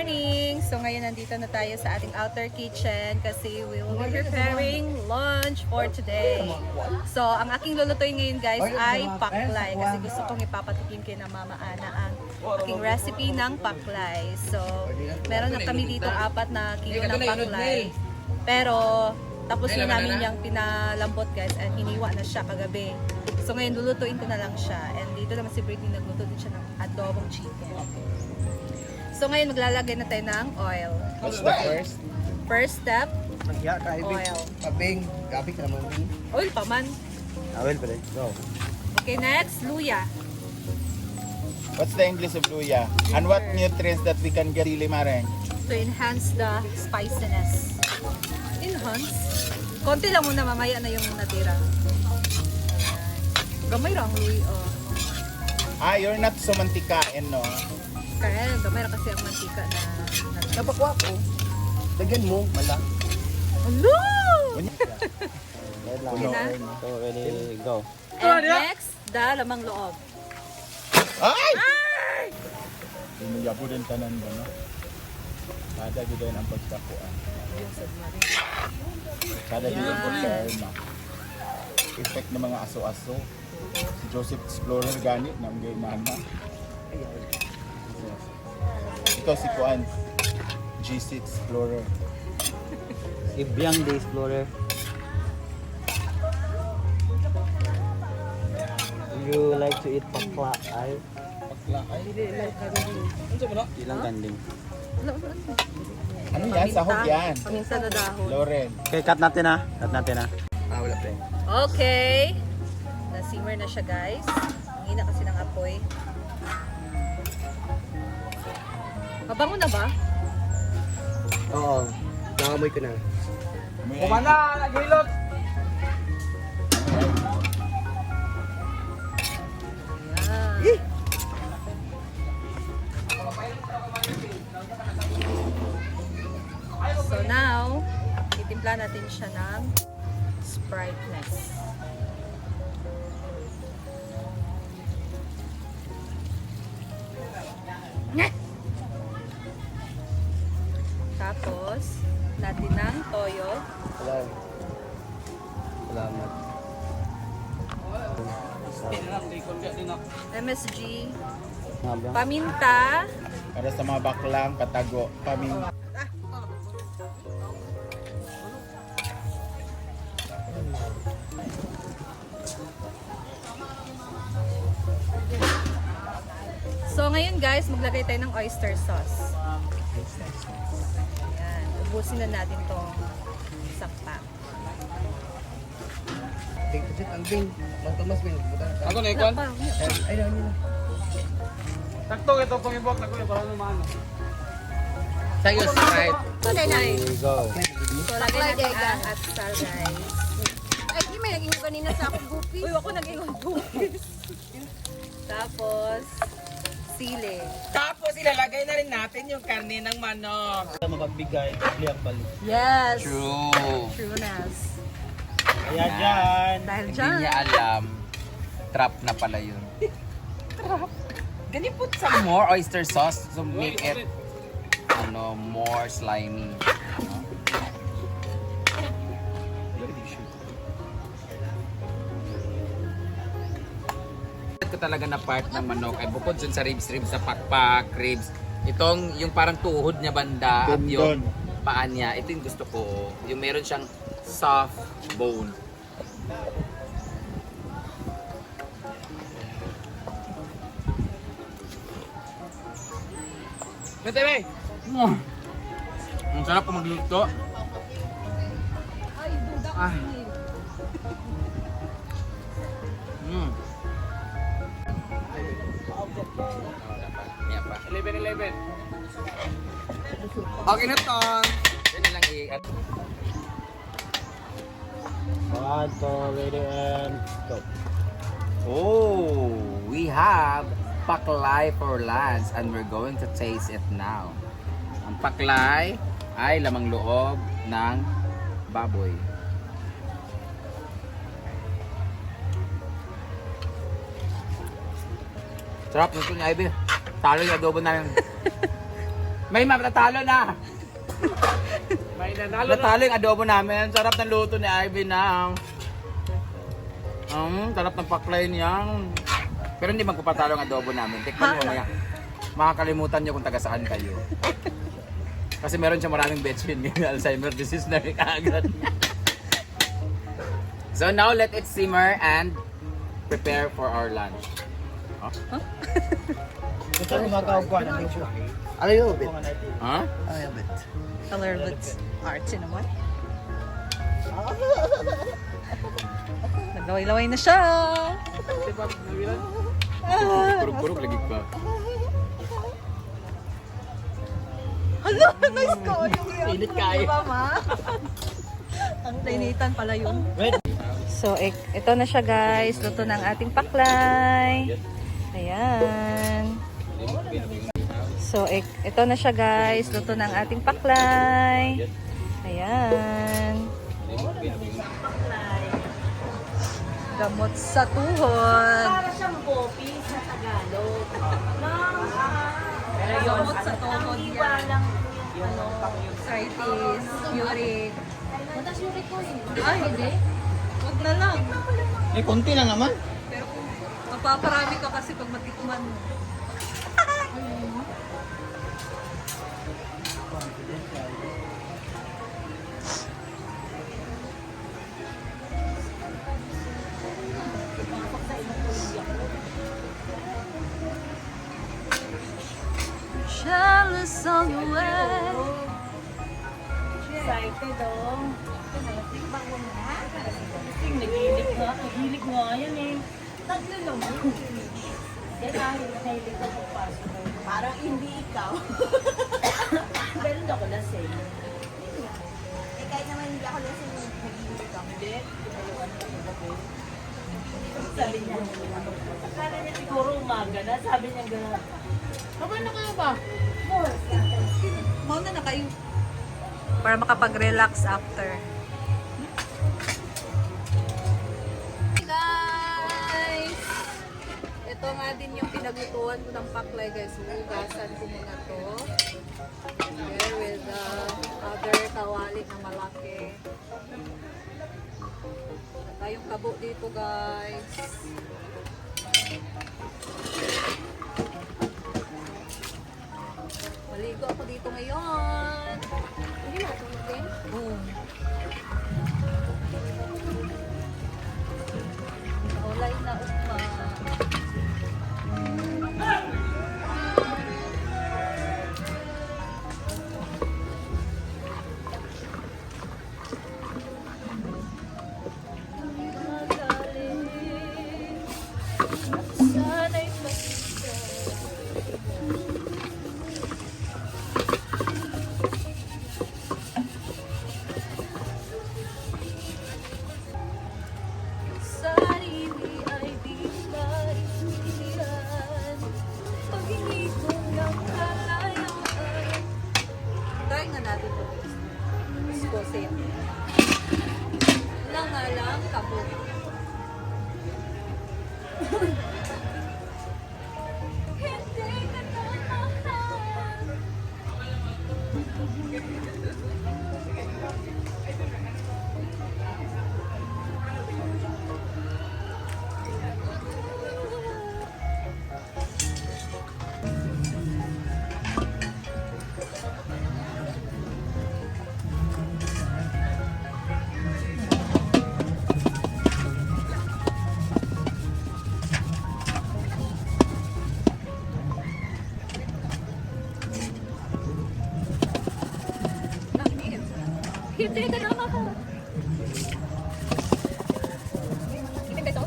morning! So ngayon nandito na tayo sa ating outer kitchen kasi we will be preparing lunch for today. So ang aking lulutuin ngayon guys ay paklay kasi gusto kong ipapatikim kay na Mama Ana ang aking recipe ng paklay. So meron na kami dito 4 na kilo ng paklay. Pero tapos na namin yung pinalambot guys and hiniwa na siya kagabi. So ngayon lulutuin ko na lang siya. And dito naman si Britney nagluto din siya ng adobong chicken. So ngayon maglalagay na tayo ng oil. What's the first? First step, Nagya ka, oil. Kabing, gabi ka naman din. Oil pa man. Awel pala. Go. Okay, next, luya. What's the English of luya? And what nutrients that we can get really mareng? To enhance the spiciness. Enhance? Konti lang muna, mamaya na yung natira. Gamay lang, luya. Oh. Ah, you're not so mantikain, no? Kaya gamay lang kasi ang mantika na... Napakwa ko. Dagyan mo, mala. Hello! Red lang. Okay na? So, ready, go. And next, the lamang loob. Ay! Ay! Lumiyabo din tanan ba, no? Kada din ang pagkakuan. Kada din ang pagkakuan. Effect ng mga aso-aso. Si Joseph Explorer gani ng gaynana. Ito si Kuan. GC Explorer. Ibiang the Explorer. You like to eat pakla, ay? Pakla ay. Ilang kanding. Ano yan? Sahog yan. Paminta na dahon. Loren. Okay, cut natin ha. Cut natin ha. Ah, wala pa Okay. Na-simmer na siya guys. Ang hina kasi ng apoy. Mabango na ba? Oo. Nakamoy ko na. Kumana! Naghilot! Ayan. So now, titimpla natin siya ng Spriteness. Tapos, natin ng toyo. Salamat. MSG, Salamat. paminta, Para sa mga baklang, katago, paminta. So ngayon guys, maglagay tayo ng oyster sauce. Ayan, ubusin na natin tong isang pack. Tingkit ang bing. Magtumas bing. Ako na Wala ikon. pa. Ay, daw nila. Takto ito pang ibok na ko para naman. Sa'yo, Sprite. Tunay na. Go. So lagay natin ang atsal guys. Ay, di may naging kanina sa akong gupi. Uy, ako nag-ingon bukis. Tapos, sili. Tapos ilalagay na rin natin yung karne ng manok. Mapagbigay, liang balik. Yes! True. Trueness. Kaya dyan. Dahil Hindi dyan. niya alam. Trap na pala yun. Trap? Can you put some more oyster sauce to make it more slimy? Ko talaga na part ng manok ay bukod dun sa ribs sa pakpak, ribs. Itong yung parang tuhod niya banda at yung paa niya, ito yung gusto ko. Yung meron siyang soft bone. Bebe! Ang sarap kung magluto. Ah. Mm. Yan pa. 11. Okay na to. Yan na lang i-at. 1, 2, ready and go. Oh, we have paklay for lunch and we're going to taste it now. Ang paklay ay lamang loob ng baboy. Sarap nito ni Ivy. Talo yung adobo namin. May matatalo na. May nanalo na. Natalo yung adobo namin. Sarap ng luto ni Ivy na. Sarap ng paklay niyang. Pero hindi magpapatalo ang adobo namin. Tikman mo mamaya. Makakalimutan niyo kung taga saan kayo. Kasi meron siya maraming betchin. May Alzheimer disease na rin agad. So now let it simmer and prepare for our lunch. Ito yung magkaupuan. A little bit. Huh? A little bit. A little bit artsy naman. Naglaway-laway na siya. Kurog-kurog lagi pa. Hala, nice ko. Init kayo. Ang nainitan pala yun. Wait. So, ito na siya guys. Luto ng ating paklay. Ayan. So, ito na siya guys. Luto ng ating paklay. Ayan. Gamot sa tuhod. Para siyang bopi sa Tagalog. Gamot sa tuhod yan. Iwalang yung Arthritis, uric. Matas yung ko eh. Ay, hindi. Huwag na lang. Eh, konti lang naman. Pero kung mapaparami ka kasi pag matikman mo. Jealous on the way. Excited oh. Tikbang mo na. Kasi nagilig nga. Nagilig nga yan eh. Tatlo lang mo. Kaya kahit nahilig ka pupasok. Parang hindi ikaw. Pero hindi ako lasing. Eh kahit naman hindi ako lasing, nagilig ka. Hindi. Pinayuan ko yung gabi. Sabi niya, akala niya siguro umaga na. Sabi niya gano'n. Maganda kayo ba? Mauna na kayo. Para makapag-relax after. Guys! Ito nga din yung pinaglutuan ko ng paklay guys. Hugasan ko muna to. Here with the other kawali na malaki. At tayong kabo dito guys. Maligo ako dito ngayon. Hindi matulog din. Boom. Ulay na ukma. Sana'y sarili ay di maintindihan. Pag-hingi ko ng kalayaan. Try nga natin ito. Scosin. Langalang kabog. Hindi ka na mahal. Hindi ka na mahal. Hindi ba ito?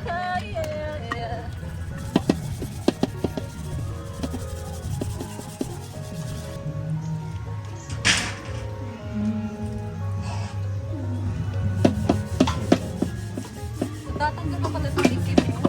Ah, yeah. Tatanggal ka pala sa isip mo.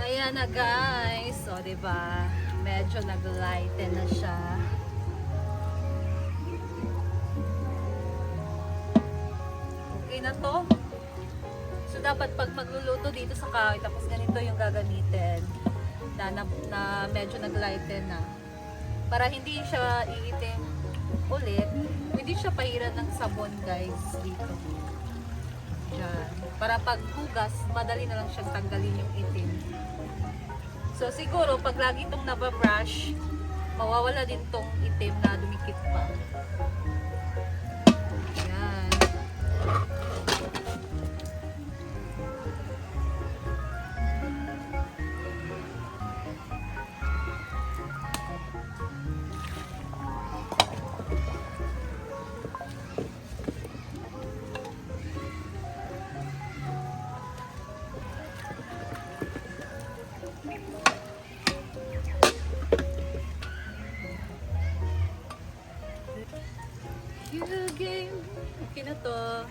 Ayan na guys. So, diba? Medyo nag-lighten na siya. Okay na to. So, dapat pag magluluto dito sa kahoy, tapos ganito yung gagamitin. Na medyo nag-lighten na. Para hindi siya iitim ulit. Hindi siya pahiran ng sabon guys dito. Diyan. Para pag hugas, madali na lang siyang tanggalin yung itim. So siguro pag lagi itong nababrush, mawawala din tong itim na dumikit pa. Yan. You game. Okay na to.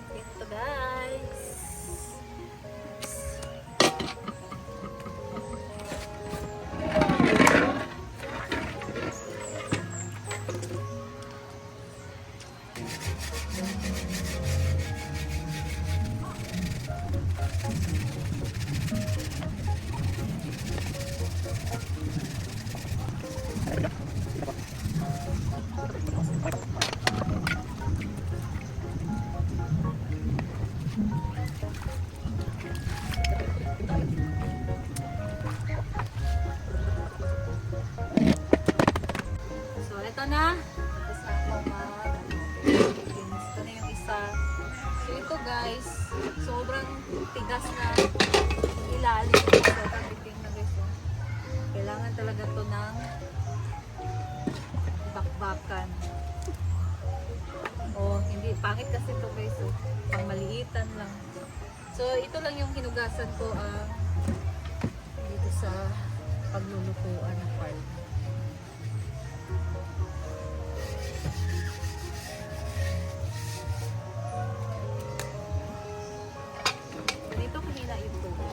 Okay na to guys. So, ito na. Tapos na ako mag-finish ko na yung isa. So, ito guys, sobrang tigas na ilalim. Sobrang biting na guys. Oh. Kailangan talaga to ng bakbakan. Oh, hindi. Pangit kasi to guys. Oh. Pang maliitan lang. So, ito lang yung hinugasan ko dito sa paglulutuan ng part. Dito kumina yung tubig.